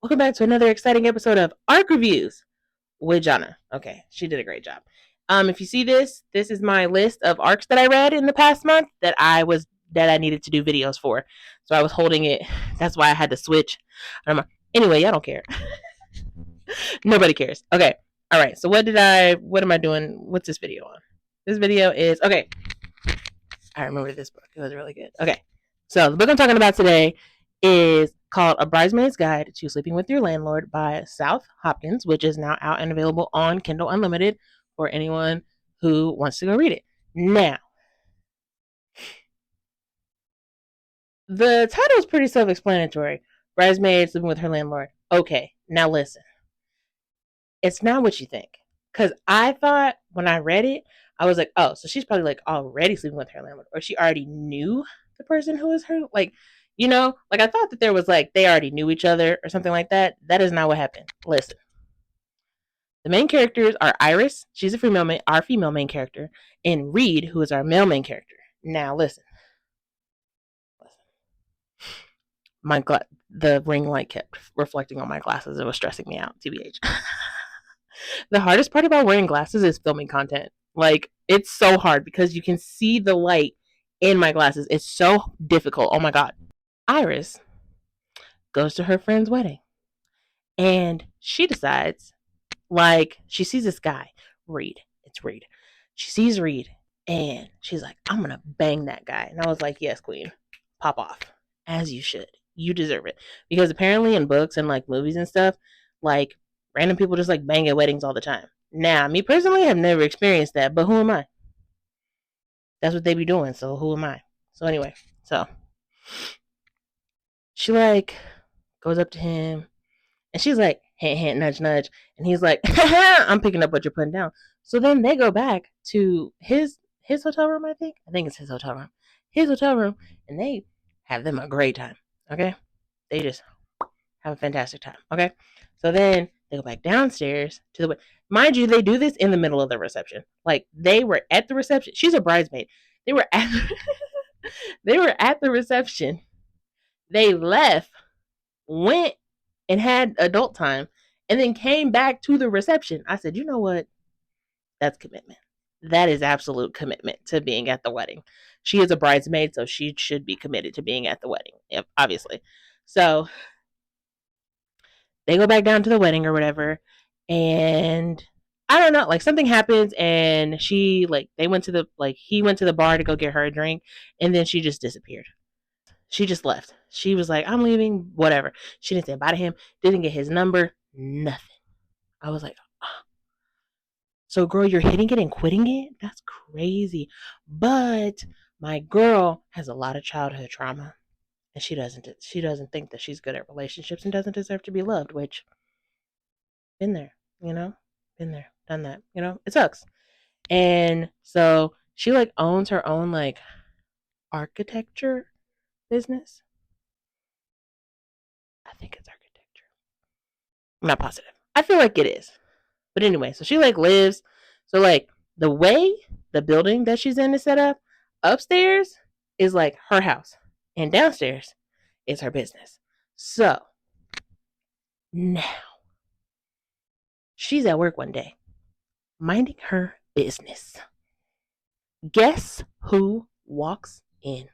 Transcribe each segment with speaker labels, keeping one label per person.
Speaker 1: Welcome back to another exciting episode of ARC Reviews with Jonna. Okay, she did a great job. If you see this is my list of arcs that I read in the past month that I needed to do videos for. So I was holding it. That's why I had to switch. Anyway, y'all don't care. Nobody cares. Okay. All right. So what am I doing? What's this video on? This video is okay. I remember this book. It was really good. Okay. So the book I'm talking about today is called A Bridesmaid's Guide to Sleeping with Your Landlord by South Hopkins, which is now out and available on Kindle Unlimited for anyone who wants to go read it. Now, the title is pretty self-explanatory. Bridesmaid sleeping with her landlord. Okay, now listen. It's not what you think. Because I thought when I read it, I was like, oh, so she's probably like already sleeping with her landlord. Or she already knew the person who was her. Like, like I thought that there was like they already knew each other or something like that. That is not what happened. Listen. The main characters are Iris, she's our female main character, and Reed, who is our male main character. Now listen. The ring light kept reflecting on my glasses. It was stressing me out, TBH. The hardest part about wearing glasses is filming content. Like, it's so hard because you can see the light in my glasses. It's so difficult. Oh my God. Iris goes to her friend's wedding and she decides, like, she sees this guy, Reed. It's Reed. She sees Reed and she's like, I'm going to bang that guy. And I was like, yes, queen, pop off. As you should. You deserve it. Because apparently in books and like movies and stuff, like random people just like bang at weddings all the time. Now, me personally have never experienced that, but who am I? That's what they be doing, so who am I? So anyway, so she like goes up to him and she's like, hint, hint, nudge, nudge. And he's like, I'm picking up what you're putting down. So then they go back to his hotel room, I think. I think it's his hotel room. His hotel room, and they have them a great time. Okay? They just have a fantastic time. Okay? So then they go back downstairs to the mind you, they do this in the middle of the reception. Like they were at the reception. She's a bridesmaid. They were at they were at the reception. They left, went and had adult time, and then came back to the reception. I said, you know what? That's commitment. That is absolute commitment to being at the wedding. She is a bridesmaid, so she should be committed to being at the wedding. Yep, obviously. So they go back down to the wedding or whatever, and I don't know, like something happens, and she like they went to the like he went to the bar to go get her a drink, and then she just disappeared. She just left. She was like, I'm leaving, whatever. She didn't say bye to him, didn't get his number, nothing. I was like, oh. So girl, you're hitting it and quitting it? That's crazy. But my girl has a lot of childhood trauma. And she doesn't think that she's good at relationships and doesn't deserve to be loved, which been there, been there, done that, it sucks. And so she like owns her own like architecture business. I think it's architecture. I'm not positive. I feel like it is. But anyway, so she like lives. So like the way the building that she's in is set up, upstairs is like her house, and downstairs is her business. So now she's at work one day, minding her business. Guess who walks in?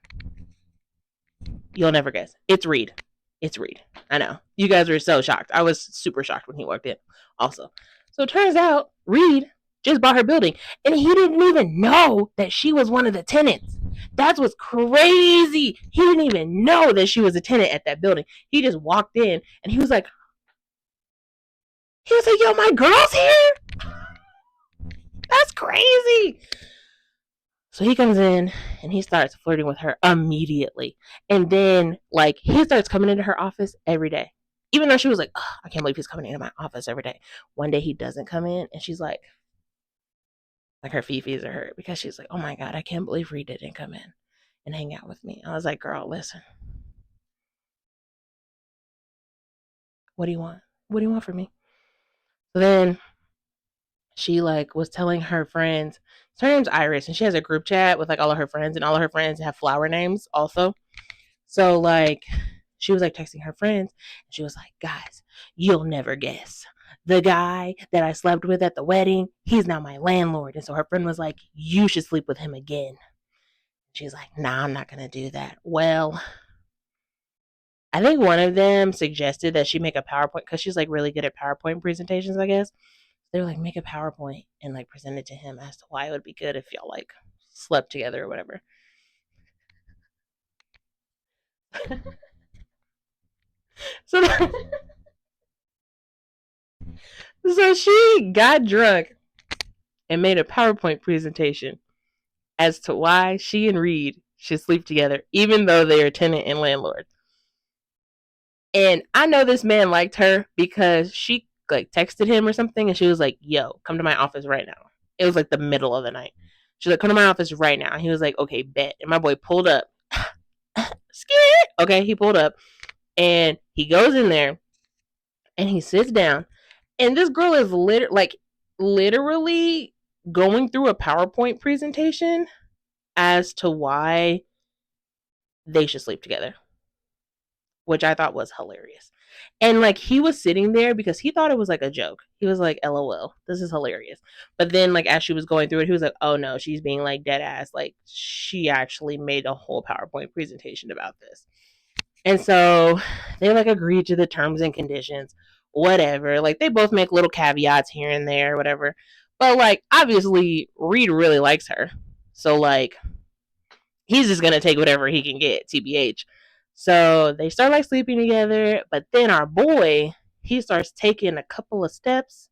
Speaker 1: You'll never guess. It's Reed. It's Reed. I know. You guys were so shocked. I was super shocked when he walked in also. So it turns out Reed just bought her building and he didn't even know that she was one of the tenants. That's what's crazy. He didn't even know that she was a tenant at that building. He just walked in and he was like, yo, my girl's here? That's crazy. So he comes in and he starts flirting with her immediately. And then, like, he starts coming into her office every day. Even though she was like, oh, I can't believe he's coming into my office every day. One day he doesn't come in and she's like her fifis are hurt because she's like, oh my God, I can't believe Reed didn't come in and hang out with me. I was like, girl, listen. What do you want? What do you want from me? So then she like was telling her friends, her name's Iris, and she has a group chat with like all of her friends, and all of her friends have flower names also. So like she was like texting her friends, and she was like, guys, you'll never guess. The guy that I slept with at the wedding, he's now my landlord. And so her friend was like, you should sleep with him again. She's like, nah, I'm not going to do that. Well, I think one of them suggested that she make a PowerPoint because she's like really good at PowerPoint presentations, I guess. They were like, make a PowerPoint and like present it to him as to why it would be good if y'all like slept together or whatever. so, so she got drunk and made a PowerPoint presentation as to why she and Reed should sleep together, even though they are tenant and landlord. And I know this man liked her because she like texted him or something, and she was like, "Yo, come to my office right now." It was like the middle of the night. She's like, "Come to my office right now." And he was like, "Okay, bet." And my boy pulled up. Scared. Okay, he pulled up, and he goes in there, and he sits down, and this girl is literally going through a PowerPoint presentation as to why they should sleep together, which I thought was hilarious. And like he was sitting there because he thought it was like a joke. He was like, LOL, this is hilarious. But then like as she was going through it, he was like, oh no, she's being like dead ass. Like she actually made a whole PowerPoint presentation about this. And so they like agreed to the terms and conditions, whatever. Like they both make little caveats here and there, whatever. But like obviously Reed really likes her. So like he's just gonna take whatever he can get, TBH. So they start like sleeping together, but then our boy, he starts taking a couple of steps.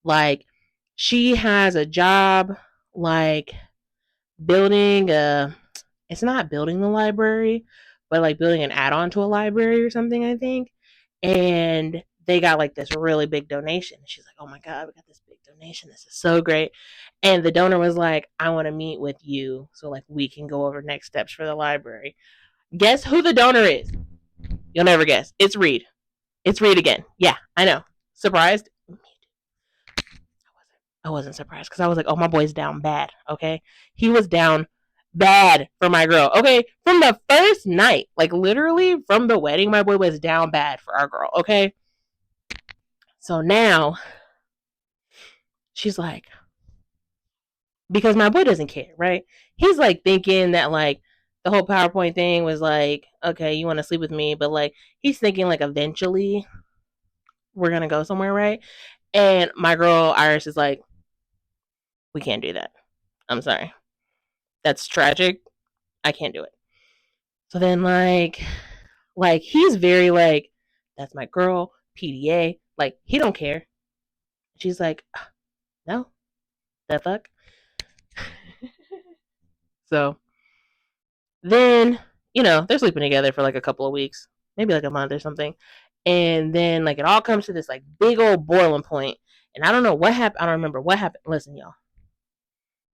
Speaker 1: Like she has a job like building a it's not building the library, but like building an add-on to a library or something, I think. And they got like this really big donation. She's like, oh my God, we got this big donation. This is so great. And the donor was like, I want to meet with you so like we can go over next steps for the library. Guess who the donor is? You'll never guess. It's Reed. It's Reed again. Yeah, I know. Surprised? I wasn't surprised because I was like, oh, my boy's down bad. Okay. He was down bad for my girl. Okay. From the first night, like literally from the wedding, my boy was down bad for our girl. Okay. So now she's like, because my boy doesn't care, right? He's like thinking that like the whole PowerPoint thing was like, okay, you want to sleep with me, but like he's thinking like eventually we're gonna go somewhere, right? And my girl Iris is like, we can't do that. I'm sorry. That's tragic. I can't do it. So then like he's very like, that's my girl, PDA. Like he don't care. She's like, no, the fuck. So then, they're sleeping together for like a couple of weeks, maybe like a month or something. And then like it all comes to this like big old boiling point. And I don't know what happened. I don't remember what happened. Listen, y'all.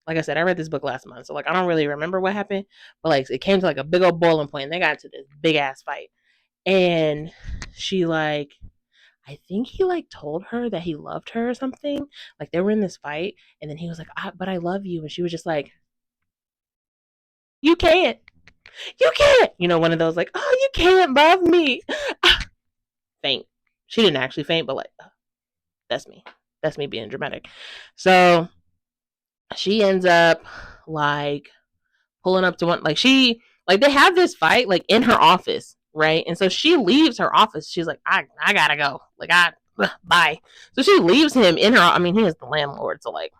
Speaker 1: Like I said, I read this book last month, so like I don't really remember what happened. But like it came to like a big old boiling point, and they got into this big ass fight. And she like, I think he like told her that he loved her or something. Like they were in this fight, and then he was like, "But I love you," and she was just like, "You can't, you can't." One of those like, "Oh, you can't love me." Faint. She didn't actually faint, but like, that's me. That's me being dramatic. So she ends up like pulling up to one, like they have this fight like in her office, right? And so she leaves her office. She's like, I gotta go. Like bye. So she leaves him in her. I mean, he is the landlord, so like,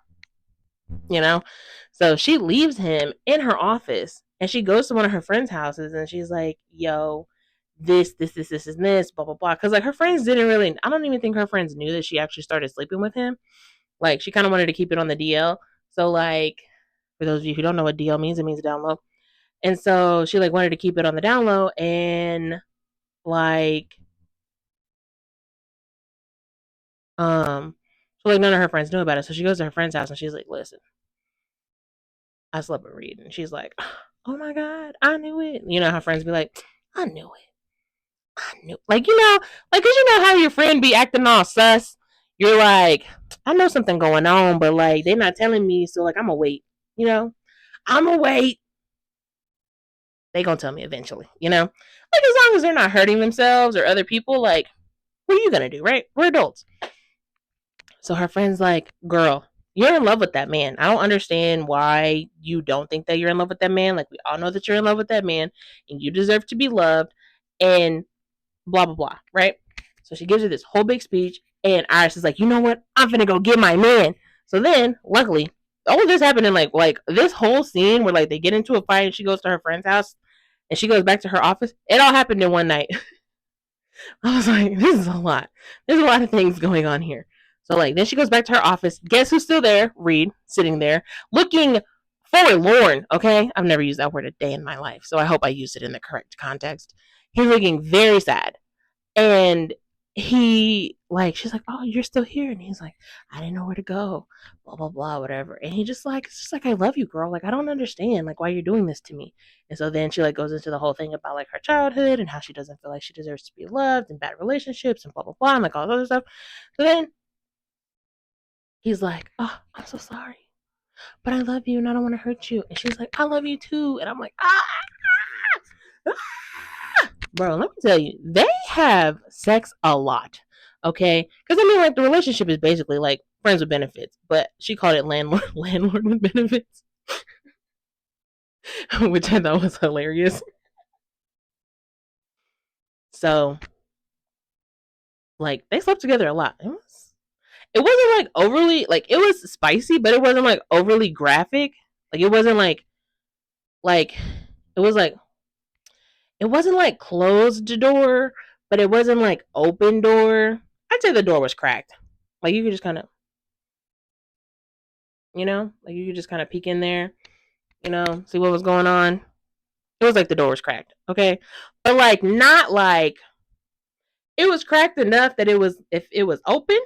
Speaker 1: you know. So she leaves him in her office, and she goes to one of her friends' houses, and she's like, yo, this, and this, blah blah blah. Because like her friends didn't really. I don't even think her friends knew that she actually started sleeping with him. Like she kind of wanted to keep it on the DL. So like, for those of you who don't know what DL means, it means down low. And so she like wanted to keep it on the down low, and like so like none of her friends knew about it. So she goes to her friend's house and she's like, listen, I slept with Reed. And she's like, oh my God, I knew it. Her friends be like, I knew it. I knew, like, like, cause how your friend be acting all sus. You're like, I know something going on, but like they're not telling me, so like I'm gonna wait. I'm gonna wait. They gonna tell me eventually. Like, as long as they're not hurting themselves or other people, like, what are you gonna do, right? We're adults. So her friend's like, girl, you're in love with that man. I don't understand why you don't think that you're in love with that man. Like, we all know that you're in love with that man and you deserve to be loved and blah, blah, blah, right? So she gives her this whole big speech, and Iris is like, you know what? I'm finna go get my man. So then, luckily, all of this happened in like this whole scene where like they get into a fight and she goes to her friend's house and she goes back to her office. It all happened in one night. I was like, this is a lot. There's a lot of things going on here. So like then she goes back to her office. Guess who's still there? Reed, sitting there, looking forlorn. Okay, I've never used that word a day in my life, so I hope I used it in the correct context. He's looking very sad, and he like she's like, oh, you're still here, and he's like, I didn't know where to go, blah blah blah, whatever. And he just like, it's just like, I love you, girl. Like, I don't understand like why you're doing this to me. And so then she like goes into the whole thing about like her childhood and how she doesn't feel like she deserves to be loved and bad relationships and blah blah blah and like all this other stuff. So then he's like, oh, I'm so sorry, but I love you and I don't want to hurt you. And she's like, I love you too. And I'm like, ah, bro, let me tell you, they have sex a lot. Okay, because I mean, like, the relationship is basically like friends with benefits, but she called it landlord with benefits, which I thought was hilarious. So, like, they slept together a lot. It wasn't like overly like, it was spicy, but it wasn't like overly graphic. Like, it wasn't like it was like it wasn't like closed door, but it wasn't like open door. I'd say the door was cracked. Like, you could just kind of, like you could just kind of peek in there, see what was going on. It was like the door was cracked, okay? But like, not like, it was cracked enough that it was, if it was open,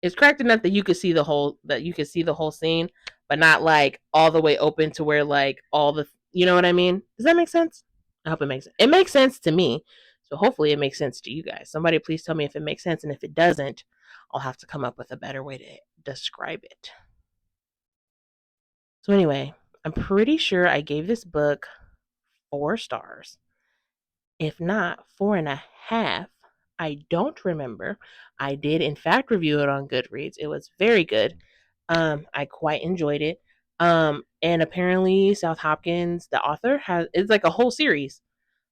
Speaker 1: it's cracked enough that you could see the whole scene, but not like all the way open to where like all the, you know what I mean? Does that make sense? I hope it makes sense. It makes sense to me. So hopefully it makes sense to you guys. Somebody please tell me if it makes sense, and if it doesn't, I'll have to come up with a better way to describe it. So anyway, I'm pretty sure I gave this book 4 stars. If not 4.5, I don't remember. I did in fact review it on Goodreads. It was very good. I quite enjoyed it. And apparently South Hopkins, the author, has, it's like a whole series.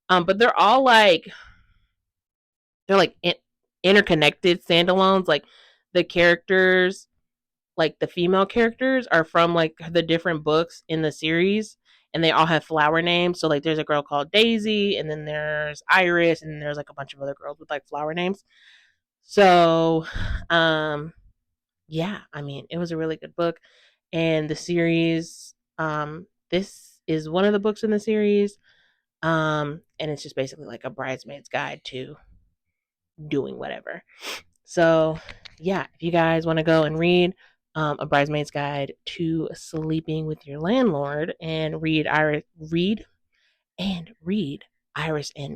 Speaker 1: But they're like interconnected standalones. Like, the characters, like the female characters, are from like the different books in the series, and they all have flower names. So like, there's a girl called Daisy, and then there's Iris, and then there's like a bunch of other girls with like flower names. So yeah, I mean, it was a really good book. And the series, this is one of the books in the series. And it's just basically like a bridesmaid's guide to doing whatever. So, yeah, if you guys want to go and read A Bridesmaid's Guide to Sleeping with Your Landlord, and read Iris and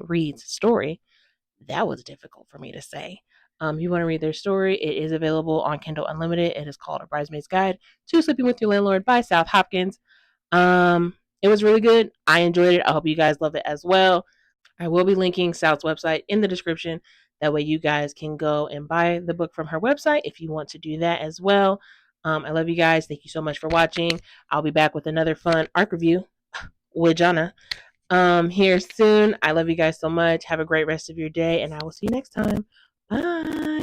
Speaker 1: Reed's story, that was difficult for me to say. If you want to read their story, it is available on Kindle Unlimited. It is called A Bridesmaid's Guide to Sleeping with Your Landlord by South Hopkins. It was really good. I enjoyed it. I hope you guys love it as well. I will be linking South's website in the description. That way you guys can go and buy the book from her website if you want to do that as well. I love you guys. Thank you so much for watching. I'll be back with another fun ARC review with Jana here soon. I love you guys so much. Have a great rest of your day, and I will see you next time. Bye.